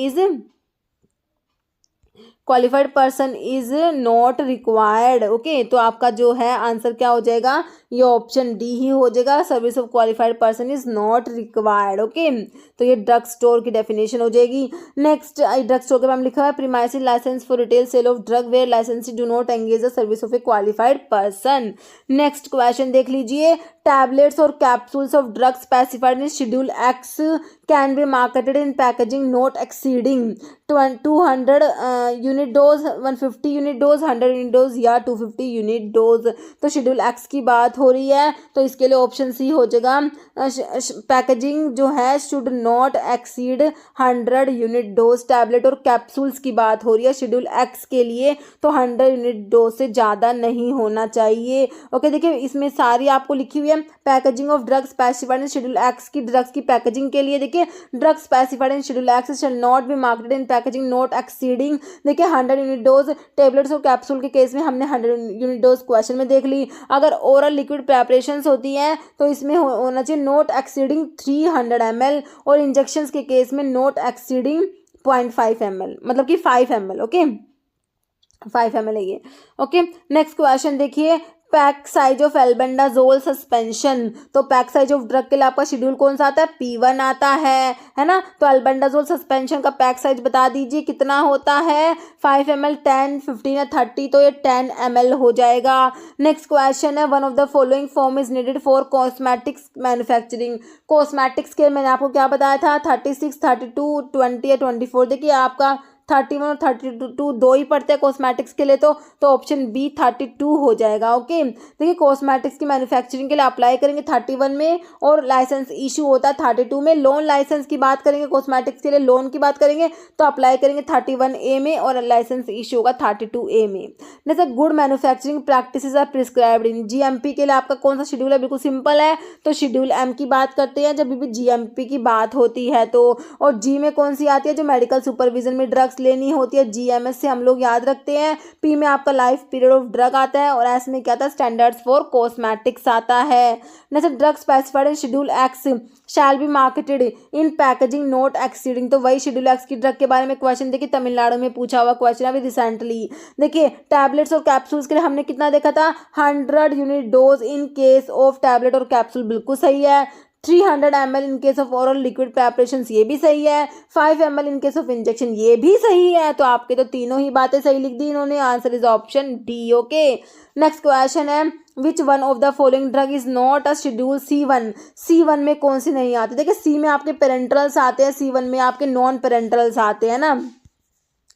is not required. Okay, तो आपका जो है आंसर क्या हो जाएगा, ये ऑप्शन डी ही हो जाएगा, service of qualified person is not required. Okay, तो ये ड्रग स्टोर की डेफिनेशन हो जाएगी। नेक्स्ट, ड्रग स्टोर के बारे में लिखा हुआ है, premises licence for retail sale of drug where licensee do not engage the service of a qualified person. Next question देख लीजिए, टैबलेट्स और capsules of drug specified in schedule X can be marketed in packaging not exceeding 200 unit dose, 150 unit dose, 100 unit dose या 250 unit dose. तो schedule X की बात हो रही है, तो इसके लिए ऑप्शन सी हो जाएगा, पैकेजिंग जो है should not exceed 100 unit dose. Tablet और कैप्सूल्स की बात हो रही है शेड्यूल एक्स के लिए, तो 100 यूनिट डोज से ज़्यादा नहीं होना चाहिए। ओके, देखिए इसमें सारी आपको लिखी हुई है, packaging of drug specified in schedule X की, ड्रग्स की पैकेजिंग के लिए देखिए, drug specified in schedule x shall not be marketed in packaging not exceeding, देखिए 100 यूनिट डोज। टेबलेट्स और कैप्सूल के केस में हमने 100 यूनिट डोज क्वेश्चन में देख ली। अगर ओरल लिक्विड प्रेपरेशंस होती हैं तो इसमें होना चाहिए नॉट एक्सीडिंग 300 ml, और इंजेक्शंस के केस में नॉट एक्सीडिंग 0.5 ml, मतलब कि 5 ml। ओके, 5 ml है ये। ओके, नेक्स्ट क्वेश्चन देखिए, pack size of albendazole suspension, तो पैक साइज ऑफ ड्रग के लिए आपका शेड्यूल कौन सा आता है, P1 आता है ना। तो एल्बेंडाजोल सस्पेंशन का पैक साइज बता दीजिए कितना होता है, 5 ml, 10, 15 या 30, तो ये 10 ml हो जाएगा। नेक्स्ट क्वेश्चन है, one of the following form is needed for cosmetics manufacturing. Cosmetics के मैंने आपको क्या बताया था, 36, 32, 20 या 24। देखिए आपका 31 और 32 दो ही पड़ते हैं कॉस्मेटिक्स के लिए, तो ऑप्शन बी 32 हो जाएगा। ओके, देखिए कॉस्मेटिक्स की मैन्युफैक्चरिंग के लिए अप्लाई करेंगे 31 में, और लाइसेंस इशू होता है 32 में। लोन लाइसेंस की बात करेंगे, कॉस्मेटिक्स के लिए लोन की बात करेंगे तो अप्लाई करेंगे 31A में, और लाइसेंस इशू होगा 32A में। जैसे good manufacturing practices are prescribed in GMP के लिए आपका कौन सा शेड्यूल है, बिल्कुल सिंपल है, तो शेड्यूल M की बात करते हैं जब भी GMP की बात होती है तो। और G में कौन सी आती है, जो मेडिकल सुपरविजन में ड्रग्स लेनी होती है, GMS से हम लोग याद रखते हैं। P में आपका लाइफ पीरियड ऑफ ड्रग आता है, और S में क्या आता है, स्टैंडर्ड्स फॉर कॉस्मेटिक्स आता है। जैसे drug specified in schedule x shall be marketed in packaging not exceeding, तो वही शेड्यूल एक्स की ड्रग के बारे में क्वेश्चन देखिए तमिलनाडु में पूछा हुआ क्वेश्चन अभी रिसेंटली। देखिए टैबलेट्स और कैप्सूल्स के लिए हमने कितना देखा था, 100 unit dose in case of tablet और कैप्सूल, बिल्कुल सही है। 300 ml in case of oral liquid preparation, ये भी सही है। 5 ml in case of injection, ये भी सही है। तो आपके तो तीनों ही बातें सही लिख दी इन्होंने, answer is option D. Okay, next question है, which one of the following drug is not a schedule C1। C1 में कौन सी नहीं आती, देखिए C में आपके पेरेंट्रल्स आते हैं, C1 में आपके नॉन पेरेंट्रल्स आते हैं ना।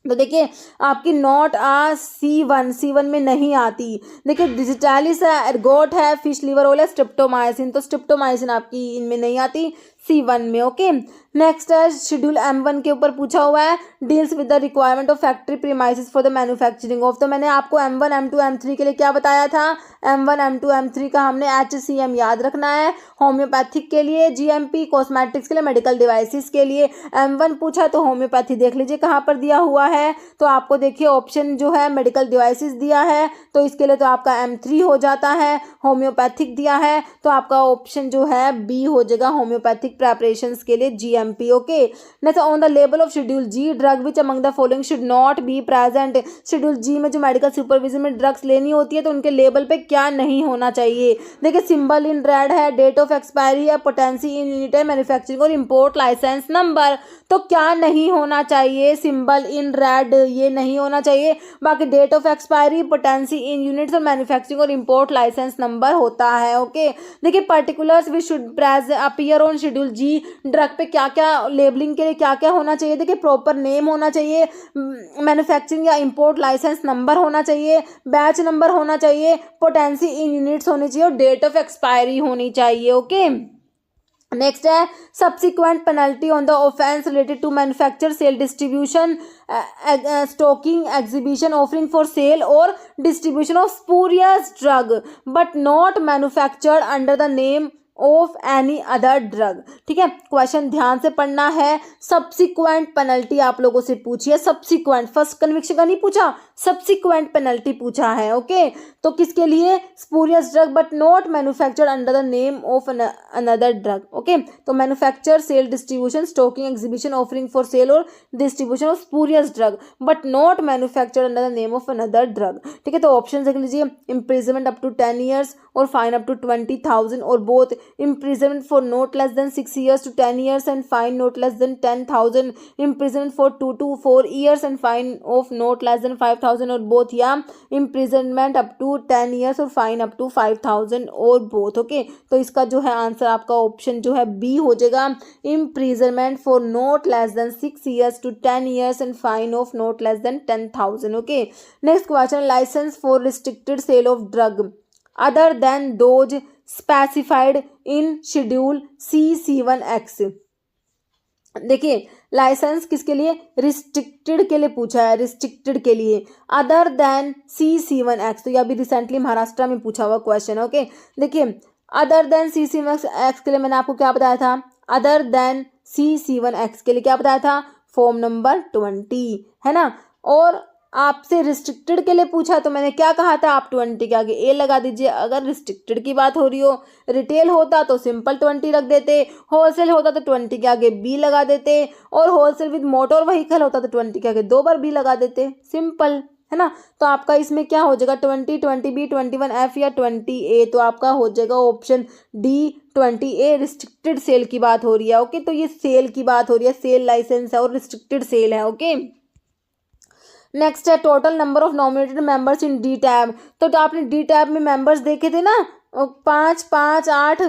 तो देखिए आपकी नॉट C1 में नहीं आती। देखिए डिजिटालिस है, एर्गोट है, फिश लीवर ऑयल है, स्ट्रिप्टोमाइसिन, तो स्ट्रिप्टोमाइसिन आपकी इनमें नहीं आती C1 में। ओके, नेक्स्ट है शेड्यूल M1 के ऊपर पूछा हुआ है, deals with the requirement of factory premises for the manufacturing of, तो मैंने आपको M1, M2, M3 के लिए क्या बताया था, M1, M2, M3 का हमने HCM याद रखना है। होम्योपैथिक के लिए GMP, कॉस्मेटिक्स के लिए, मेडिकल डिवाइसेस के लिए। M1 पूछा तो होम्योपैथी देख लीजिए कहाँ पर दिया हुआ है, तो आपको देखिए ऑप्शन जो है मेडिकल डिवाइसेस दिया है, तो इसके लिए तो आपका M3 हो जाता है। होम्योपैथिक दिया है तो आपका ऑप्शन जो है B हो जाएगा, होम्योपैथिक प्रेपरेशंस के लिए GMP। Okay, next on the label of schedule G drug which among the following should not be present. Schedule G में जो मेडिकल सुपरविजन में ड्रग्स लेनी होती है तो उनके लेबल पे क्या नहीं होना चाहिए। देखिए सिंबल इन रेड है, डेट ऑफ एक्सपायरी है, पोटेंसी इन यूनिट है, मैन्युफैक्चरिंग और इंपोर्ट लाइसेंस नंबर, तो क्या नहीं होना चाहिए, सिंबल इन रेड ये नहीं होना चाहिए। बाकी date of expiry, potency in units और मैन्युफैक्चरिंग और इंपोर्ट लाइसेंस नंबर होता है। ओके, देखिए particulars which should appear on schedule G drug पे क्या क्या लेबलिंग के लिए क्या क्या होना चाहिए। देखिए प्रॉपर नेम होना चाहिए, मैन्युफैक्चरिंग या इंपोर्ट लाइसेंस नंबर होना चाहिए, बैच नंबर होना चाहिए, पोटेंसी इन यूनिट्स होनी चाहिए और डेट ऑफ एक्सपायरी होनी चाहिए। ओके, नेक्स्ट है subsequent penalty on the offence related to manufacture sale distribution stocking exhibition offering for sale और distribution of spurious drug but not manufactured under the name of any other drug. ठीक है, question ध्यान से पढ़ना है। Subsequent penalty आप लोगों से पूछी है, सब्सिक्वेंट, फर्स्ट कन्विक्शन का नहीं पूछा, सब्सिक्वेंट पेनल्टी पूछा है। ओके, तो किसके लिए? Spurious drug but not manufactured under the name of another drug. Okay, तो manufacture sale distribution stocking exhibition offering for sale और distribution of spurious drug but not manufactured under the name of another drug. ठीक है, तो option देख लीजिए, imprisonment up to 10 years और fine up to 20,000 और both imprisonment for not less than 6 years to 10 years and fine not less than 10,000, imprisonment for 2 to 4 years and fine of not less than 5,000 और both, या imprisonment up to 10 years और fine up to 5,000 और both। Okay, तो इसका जो है answer आपका option जो है बी हो जाएगा, imprisonment for not less than 6 years to 10 years and fine of not less than 10,000। Okay, next question, licence for restricted sale of drug other than those specified in schedule C1X। देखिए, licence किसके लिए? Restricted के लिए पूछा है, restricted के लिए, other than C1X। तो यह भी रिसेंटली महाराष्ट्र में पूछा हुआ क्वेश्चन है। ओके, देखिए, अदर देन C1X के लिए मैंने आपको क्या बताया था? अदर देन C1X के लिए क्या बताया था? फॉर्म नंबर 20, है ना। और आपसे रिस्ट्रिक्टेड के लिए पूछा तो मैंने क्या कहा था? आप 20 के आगे ए लगा दीजिए अगर रिस्ट्रिक्टेड की बात हो रही हो। रिटेल होता तो सिंपल 20 रख देते, होलसेल होता तो 20 के आगे बी लगा देते, और होलसेल विद मोटर व्हीकल होता तो 20 के आगे 2 बार बी लगा देते, सिंपल, है ना। तो आपका इसमें क्या हो जाएगा? 20, 20B, 21F या 20A। तो आपका हो जाएगा option D 20A, restricted cell की बात हो रही है। ओके, तो ये सेल की बात हो रही है, सेल लाइसेंस है और रिस्ट्रिक्टेड सेल है। ओके, नेक्स्ट है total number of nominated members in D tab. तो आपने डी टैब में मेंबर्स देखे थे ना, 5, 5, 8,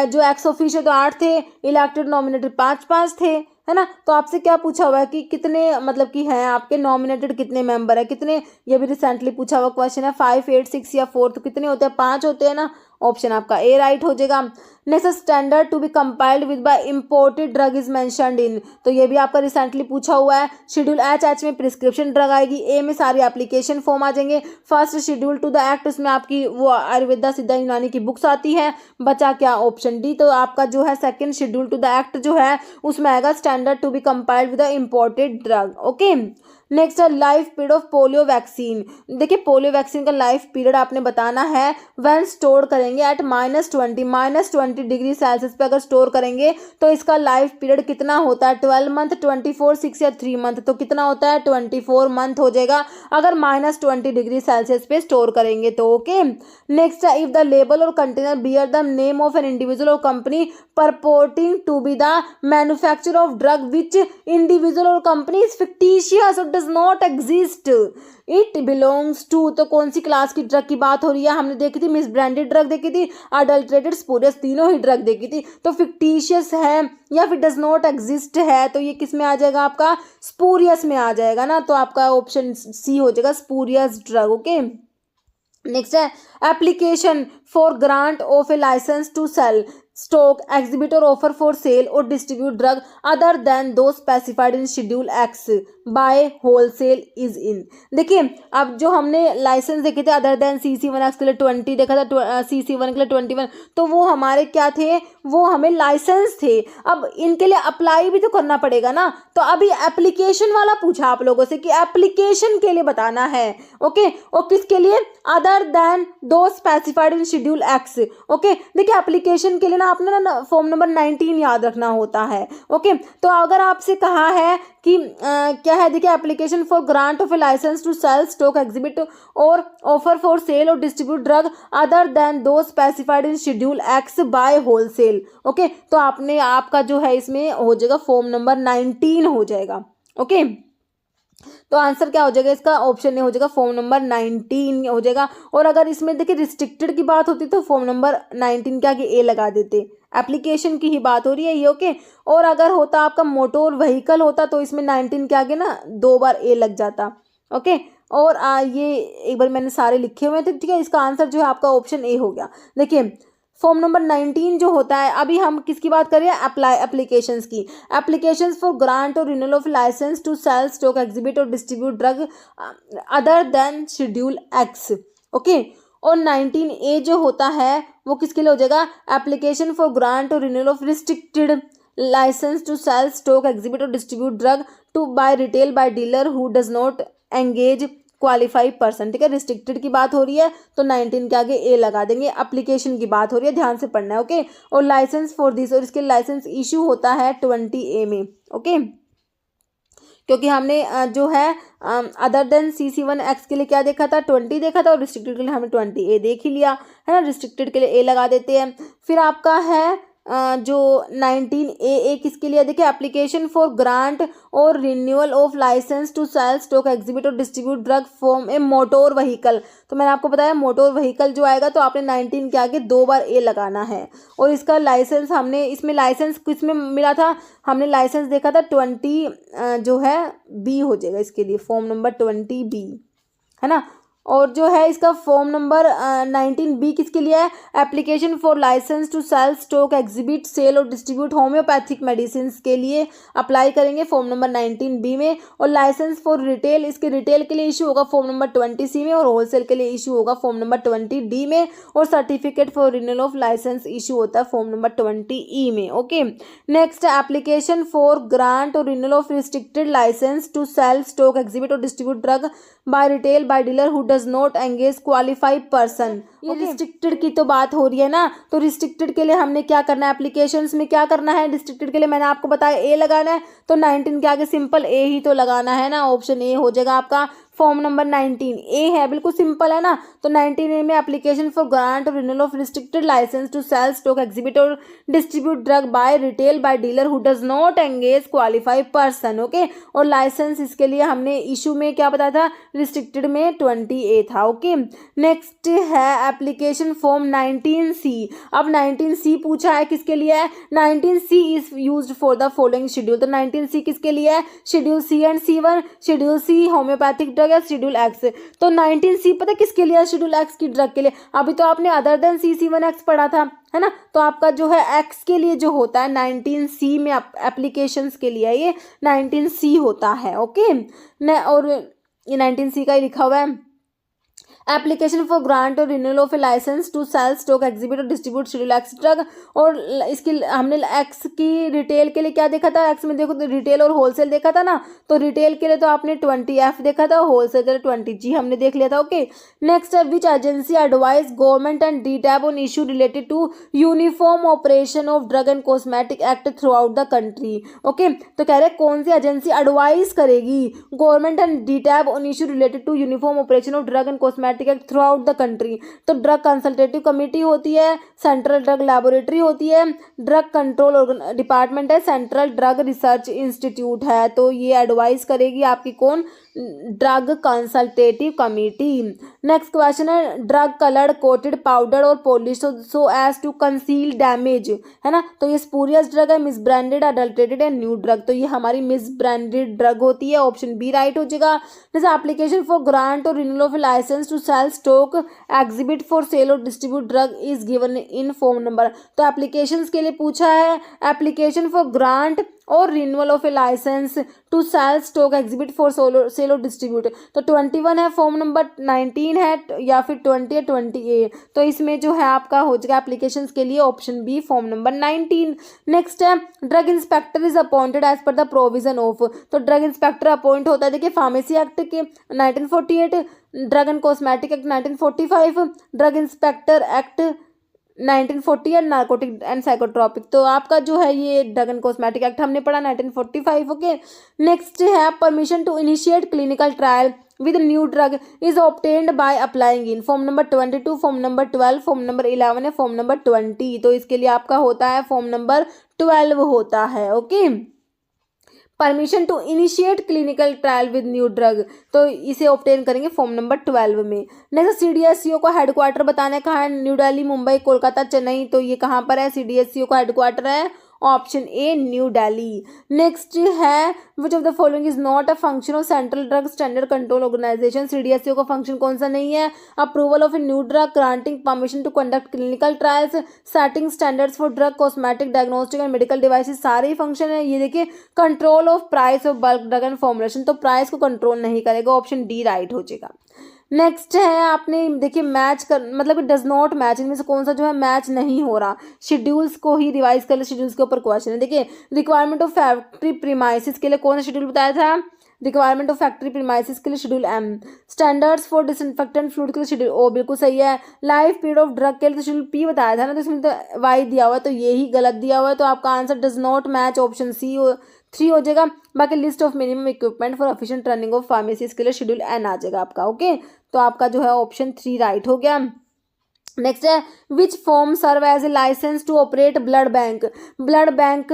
जो एक्स ऑफिशियल तो 8 थे, इलेक्टेड नॉमिनेटेड 5 थे, है ना। तो आपसे क्या पूछा हुआ है कि कितने मतलब कि हैं आपके नॉमिनेटेड, कितने मेंबर है, कितने, ये भी रिसेंटली पूछा हुआ क्वेश्चन है। 5, 8, 6 या 4, तो कितने होते हैं? 5 होते हैं ना। ऑप्शन आपका ए राइट हो जाएगा। Next standard to be compiled with by imported drug is mentioned in. तो ये भी आपका रिसेंटली पूछा हुआ है। शेड्यूल एच में प्रिस्क्रिप्शन ड्रग आएगी, ए में सारी एप्लीकेशन फॉर्म आ जाएंगे। First schedule to the act, उसमें आपकी वो आयुर्वेदा सिद्धा यूनानी की बुक्स आती है। बचा क्या? Option D. तो आपका जो है second schedule to the act जो है उसमें आएगा standard to be compiled with the imported drug. Okay, next है life period of polio vaccine. देखिए, पोलियो वैक्सीन का लाइफ पीरियड आपने बताना है। व्हेन स्टोर करेंगे एट -20 डिग्री सेल्सियस पे अगर स्टोर करेंगे तो इसका लाइफ पीरियड कितना होता है? 12 मंथ, 24, 6 या 3 मंथ। तो कितना होता है? 24 मंथ हो जाएगा अगर -20 डिग्री सेल्सियस पे स्टोर करेंगे तो। ओके, नेक्स्ट है इफ द लेबल और container bear the name of an individual और company purporting to be the manufacturer of drug which individual or company is fictitious or does not exist, it belongs to। तो कौन सी class की drug की बात हो रही है? हमने देखी थी मिस ब्रांडेड ड्रग देखी थी, अडल्ट्रेटेड, स्पूरियस, तीनों ही ड्रग देखी थी। तो फिक्टिशियस है या फिर डज नॉट एग्जिस्ट है, तो ये किस में आ जाएगा? आपका स्पूरियस में आ जाएगा ना। तो आपका ऑप्शन सी हो जाएगा, स्पूरियस ड्रग। ओके, नेक्स्ट है application for grant of a licence to sell stock exhibit और ऑफर फॉर सेल और distribute drug other than those specified in schedule X by wholesale is in. देखिए, अब जो हमने licence देखे थे other than CC1X के लिए 20 देखा था, CC1 के लिए 21, तो वो हमारे क्या थे? वो हमें लाइसेंस थे। अब इनके लिए अप्लाई भी तो करना पड़ेगा ना। तो अभी एप्लीकेशन वाला पूछा आप लोगों से कि एप्लीकेशन के लिए बताना है। ओके, और किसके लिए? Other than those specified in schedule X. Okay, देखिए एप्लीकेशन के लिए ना आपने ना फॉर्म नंबर 19 याद रखना होता है। ओके, तो अगर आपसे कहा है कि क्या है, देखिए application for grant of a licence to sell stock exhibit और ऑफर फॉर सेल और distribute drug other than those specified in schedule X by wholesale. Okay, तो आपका जो है इसमें हो जाएगा फॉर्म नंबर 19 हो जाएगा। ओके, तो आंसर क्या हो जाएगा इसका? ऑप्शन ए हो जाएगा, फॉर्म नंबर 19 हो जाएगा। और अगर इसमें देखिए रिस्ट्रिक्टेड की बात होती तो फॉर्म नंबर 19 के आगे ए लगा देते, एप्लीकेशन की ही बात हो रही है ये। ओके, और अगर होता आपका मोटर व्हीकल होता तो इसमें 19 के आगे ना 2 बार ए लग जाता। ओके, और ये एक बार मैंने सारे लिखे हुए थे। ठीक है, इसका आंसर जो है आपका ऑप्शन ए हो गया। देखिए, फॉर्म नंबर 19 जो होता है, अभी हम किसकी बात कर रहे हैं, एप्लीकेशंस की। एप्लीकेशंस फॉर ग्रांट और renewal of licence to sell, stock, exhibit और distribute drug other than schedule X, okay. और 19A जो होता है वो किसके लिए हो जाएगा, एप्लीकेशन फॉर ग्रांट और renewal of restricted licence to sell, stock, exhibit और distribute drug to by retail by dealer who does not engage qualified person, ठीक है। रिस्ट्रिक्टेड की बात हो रही है तो 19 के आगे ए लगा देंगे। एप्लीकेशन की बात हो रही है, ध्यान से पढ़ना है, ओके। और लाइसेंस फॉर दिस, और इसके लाइसेंस इशू होता है 20A में, ओके। क्योंकि हमने जो है अदर देन CC1X के लिए क्या देखा था, 20 देखा था, और रिस्ट्रिक्टेड के लिए हमने 20A देख ही लिया है ना। रिस्ट्रिक्टेड के लिए ए लगा देते हैं। फिर आपका है जो 19AA किसके लिए, देखिए, एप्लीकेशन फॉर ग्रांट और renewal of licence to sell, stock, exhibit और distribute drug from a motor vehicle. तो मैंने आपको बताया मोटर व्हीकल जो आएगा तो आपने 19 के आगे 2 बार ए लगाना है। और इसका लाइसेंस हमने, इसमें लाइसेंस किसमें मिला था, हमने लाइसेंस देखा था 20 जो है बी हो जाएगा इसके लिए, फॉर्म नंबर 20B, है ना। और जो है इसका फॉर्म नंबर 19B किसके लिए है, application for licence to sell, stock, exhibit, sale और डिस्ट्रीब्यूट होम्योपैथिक मेडिसिन के लिए अप्लाई करेंगे फॉर्म नंबर 19B में। और लाइसेंस फॉर रिटेल, इसके रिटेल के लिए इशू होगा फॉर्म नंबर 20C में, और होलसेल के लिए इशू होगा फॉर्म नंबर 20D में। और certificate for renewal of licence issue होता है फॉर्म नंबर 20E में, okay. Next, application for grant और renewal of restricted licence to sell, stock, exhibit और distribute drug by retail by dealer who does not engage qualified person. ये restricted की तो बात हो रही है ना, तो रिस्ट्रिक्टेड के लिए हमने क्या करना है, एप्लीकेशंस में क्या करना है, रिस्ट्रिक्टेड के लिए मैंने आपको बताया ए लगाना है, तो 19 के आगे सिंपल ए ही तो लगाना है ना, ऑप्शन ए हो जाएगा आपका। फॉर्म नंबर 19A है, बिल्कुल सिंपल है ना। तो 19A में एप्लीकेशन फॉर ग्रांट और renewal of restricted licence to sell, stock, exhibit और distribute drug by retail by dealer who does not engage qualified person, okay. और लाइसेंस इसके लिए हमने इशू में क्या बताया था, रिस्ट्रिक्टेड में 20A था, ओके। नेक्स्ट है एप्लीकेशन फॉर्म 19C। अब 19C पूछा है किसके लिए है, 19C is used for the following schedule. तो 19C किसके लिए है, schedule C and C1, schedule C homeopathic drug या शेड्यूल एक्स। तो 19C पता किसके लिए, शेड्यूल एक्स की ड्रग के लिए। अभी तो आपने अदर देन CC1X पढ़ा था, है ना। तो आपका जो है एक्स के लिए जो होता है 19C में एप्लीकेशंस के लिए ये 19C होता है, ओके। और ये 19C का ही लिखा हुआ है, एप्लीकेशन फॉर ग्रांट और renewal of a licence to sell, stock, exhibit और डिस्ट्रीब्यूट शेड्यूल एक्स ड्रग। और इसकी हमने एक्स की रिटेल के लिए क्या देखा था, एक्स में देखो तो रिटेल और होलसेल देखा था ना। तो रिटेल के लिए तो आपने 20F देखा था, होलसेल के लिए 20G हमने देख लिया था, ओके। नेक्स्ट है which agency advise government and DTAB on issue related to uniform operation of drug and cosmetic act throughout the country, okay. तो कह रहे कौन सी एजेंसी एडवाइज करेगी government and DTAB on issue related to uniform operation of drug and cosmetic throughout the country. तो drug consultative committee होती है, central drug laboratory होती है, ड्रग कंट्रोल डिपार्टमेंट है, सेंट्रल ड्रग रिसर्च इंस्टीट्यूट है। तो ये एडवाइस करेगी आपकी कौन, drug consultative committee. Next question है ड्रग कलर्ड कोटेड पाउडर और polish so as to conceal damage, है ना। तो ये स्पूरियस ड्रग है, misbranded, adulterated and new drug. तो ये हमारी मिस ब्रांडेड ड्रग होती है, ऑप्शन बी राइट हो जाएगा। जैसे एप्लीकेशन फॉर ग्रांट और renewal of licence to sell, stock, exhibit for sale और distribute drug is given in form number. तो एप्लीकेशंस के लिए पूछा है, एप्लीकेशन फॉर ग्रांट और renewal of a licence to sell, stock, exhibit for sale और distribute. तो 21 है, फॉर्म नंबर 19 है, या फिर 20 है, 20A। तो इसमें जो है आपका हो जाएगा एप्लीकेशंस के लिए option B, form number 19। Next है drug inspector is appointed as per the provision of. तो ड्रग इंस्पेक्टर अपॉइंट होता है, देखिए, फार्मेसी एक्ट के 1948, drug and cosmetic act 1945, drug inspector act 1940 and narcotic and psychotropic. तो आपका जो है ये ड्रग एंड कॉस्मेटिक एक्ट हमने पढ़ा 1945, ओके। नेक्स्ट है permission to initiate clinical trial with new drug is obtained by applying in form number 22, form number 12, form number 11 है, form number 20। तो इसके लिए आपका होता है फॉर्म नंबर 12 होता है, okay. Permission to initiate clinical trial with new drug, तो इसे ऑब्टेन करेंगे फॉर्म नंबर 12 में। नेक्स्ट CDSCO का हेडक्वार्टर बताना है, कहाँ है, न्यू दिल्ली, मुंबई, कोलकाता, चेन्नई। तो ये कहाँ पर है, CDSCO का हेडक्वार्टर है option A new Delhi. Next है which of the following is not a function of central drug standard control organisation. CDSCO का फंक्शन कौन सा नहीं है? Approval of a new drug, granting permission to conduct clinical trials, setting standards for drug, cosmetic, diagnostic and medical devices, सारे ही function है। ये देखिए control of price of bulk drug and formulation, तो प्राइस को कंट्रोल नहीं करेगा, option D right हो जाएगा। नेक्स्ट है आपने देखिए मैच कर मतलब डज नॉट मैच, इनमें से कौन सा जो है मैच नहीं हो रहा। शेड्यूल्स को ही रिवाइज कर ले, शेड्यूल्स के ऊपर क्वेश्चन है। देखिए रिक्वायरमेंट ऑफ फैक्ट्री प्रीमाइसिस के लिए कौन सा शेड्यूल बताया था? रिक्वायरमेंट ऑफ फैक्ट्री प्रीमाइसिस के लिए schedule M. Standards for disinfectant fluid के लिए शेड्यूल ओ, बिल्कुल सही है। लाइफ पीरियड ऑफ ड्रग के लिए तो शेड्यूल पी बताया था ना, तो इसमें तो वाई दिया हुआ है, तो ये ही गलत दिया हुआ है, तो आपका answer does not match option C 3 हो जाएगा। बाकी list of minimum equipment for efficient running of pharmacies के लिए शेड्यूल एन आ जाएगा आपका। ओके, तो आपका जो है ऑप्शन 3 राइट हो गया। नेक्स्ट है which form serve as a licence to operate blood bank. Blood bank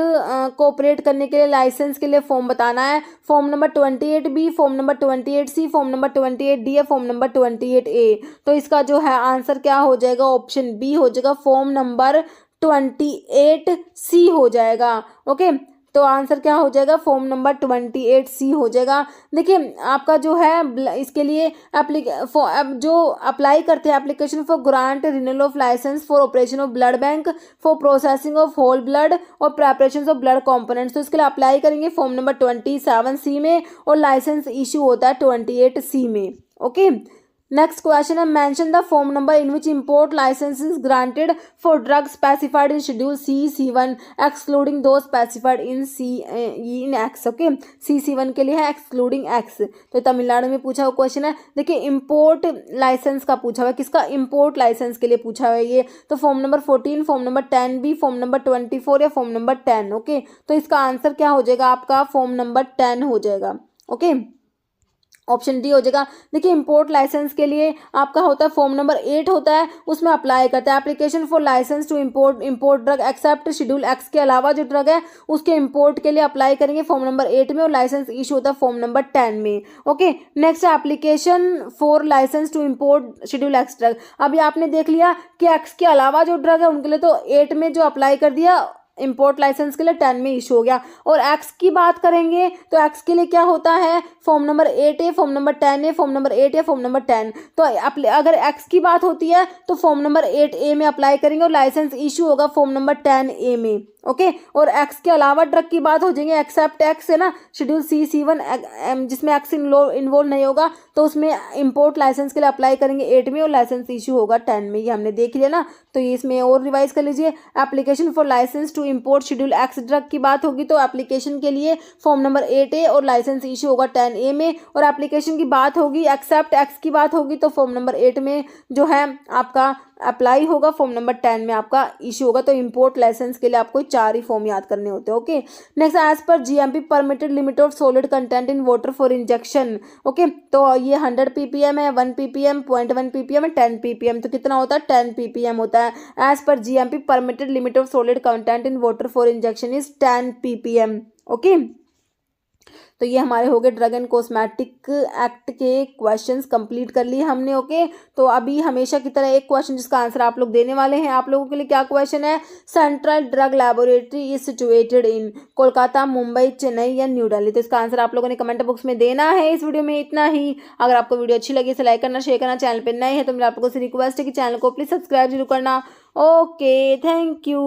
को ऑपरेट करने के लिए लाइसेंस के लिए फॉर्म बताना है। Form number 28B, form number 28C, form number 28D या फॉर्म नंबर 28A। तो इसका जो है आंसर क्या हो जाएगा? ऑप्शन बी हो जाएगा, फॉर्म नंबर 28C हो जाएगा। ओके, तो आंसर क्या हो जाएगा? फॉर्म नंबर 28C हो जाएगा। देखिए आपका जो है इसके लिए जो अप्लाई करते हैं application for grant renewal of licence for operation of blood bank, for processing of whole blood और प्रेपरेशन ऑफ ब्लड कॉम्पोनेंट्स, तो इसके लिए अप्लाई करेंगे फॉर्म नंबर 27C में और लाइसेंस इशू होता है 28C में। ओके, नेक्स्ट क्वेश्चन है mention the form number in which import licence is granted for drug specified in schedule C1 excluding those specified in X. Okay, C1 के लिए है excluding x, तो तमिलनाडु में पूछा हुआ क्वेश्चन है। देखिए इंपोर्ट लाइसेंस का पूछा हुआ है, किसका? इंपोर्ट लाइसेंस के लिए पूछा हुआ है ये, तो form number 14, form number 10B, form number 24 या फॉर्म नंबर 10। ओके, तो इसका आंसर क्या हो जाएगा आपका? फॉर्म नंबर 10 हो जाएगा। ओके, ऑप्शन डी हो जाएगा। देखिए इंपोर्ट लाइसेंस के लिए आपका होता है फॉर्म नंबर 8 होता है, उसमें अप्लाई करता है application for licence to import drug except schedule X के अलावा जो ड्रग है उसके इंपोर्ट के लिए अप्लाई करेंगे फॉर्म नंबर 8 में और लाइसेंस इशू होता है फॉर्म नंबर 10 में। Okay, next application for licence to import schedule X drug. अभी आपने देख लिया कि एक्स के अलावा जो ड्रग है उनके लिए तो 8 में जो अप्लाई कर दिया इंपोर्ट लाइसेंस के लिए 10 में इशू हो गया, और एक्स की बात करेंगे तो एक्स के लिए क्या होता है? Form number 8A, form number 10A, form number 8 या फॉर्म नंबर 10। तो अगर एक्स की बात होती है तो फॉर्म नंबर 8A में अप्लाई करेंगे और लाइसेंस इशू होगा फॉर्म नंबर 10A में। ओके, और एक्स के अलावा ड्रग की बात हो जाएंगे एक्सेप्ट एक्स है ना, शेड्यूल C1 जिसमें एक्स इन्वॉल्व नहीं होगा तो उसमें इंपोर्ट लाइसेंस के लिए अप्लाई करेंगे 8 में और लाइसेंस इशू होगा 10 में। ये हमने देख लिया ना, तो ये इसमें और रिवाइज कर लीजिए। Application for licence to import schedule X drug की बात होगी तो एप्लीकेशन के लिए फॉर्म नंबर 8A और लाइसेंस इशू होगा 10A में, और एप्लीकेशन की बात होगी एक्सेप्ट एक्स की बात होगी तो फॉर्म नंबर 8 में जो है आपका अप्लाई होगा, फॉर्म नंबर 10 में आपका इशू होगा। तो इंपोर्ट लाइसेंस के लिए आपको 4 ही फॉर्म याद करने होते हैं। Okay, next as per GMP permitted limit of solid content in water for injection. Okay, तो ये 100 ppm है, 1 ppm, 0.1 ppm है, 10 ppm, तो कितना होता है? 10 ppm होता है। As per GMP permitted limit of solid content in water for injection is 10 ppm। Okay, तो ये हमारे हो गए ड्रग एंड कॉस्मेटिक एक्ट के क्वेश्चंस कंप्लीट कर लिए हमने। ओके, तो अभी हमेशा की तरह एक क्वेश्चन जिसका आंसर आप लोग देने वाले हैं। आप लोगों के लिए क्या क्वेश्चन है? Central drug laboratory is situated इन कोलकाता, मुंबई, चेन्नई या न्यू दिल्ली। तो इसका आंसर आप लोगों ने कमेंट बॉक्स में देना है। इस वीडियो में इतना ही। अगर आपको वीडियो अच्छी लगी तो लाइक करना, शेयर करना, चैनल पर नए हैं तो मेरा आप लोगों से रिक्वेस्ट है कि चैनल को प्लीज सब्सक्राइब जरूर करना। Okay, thank you.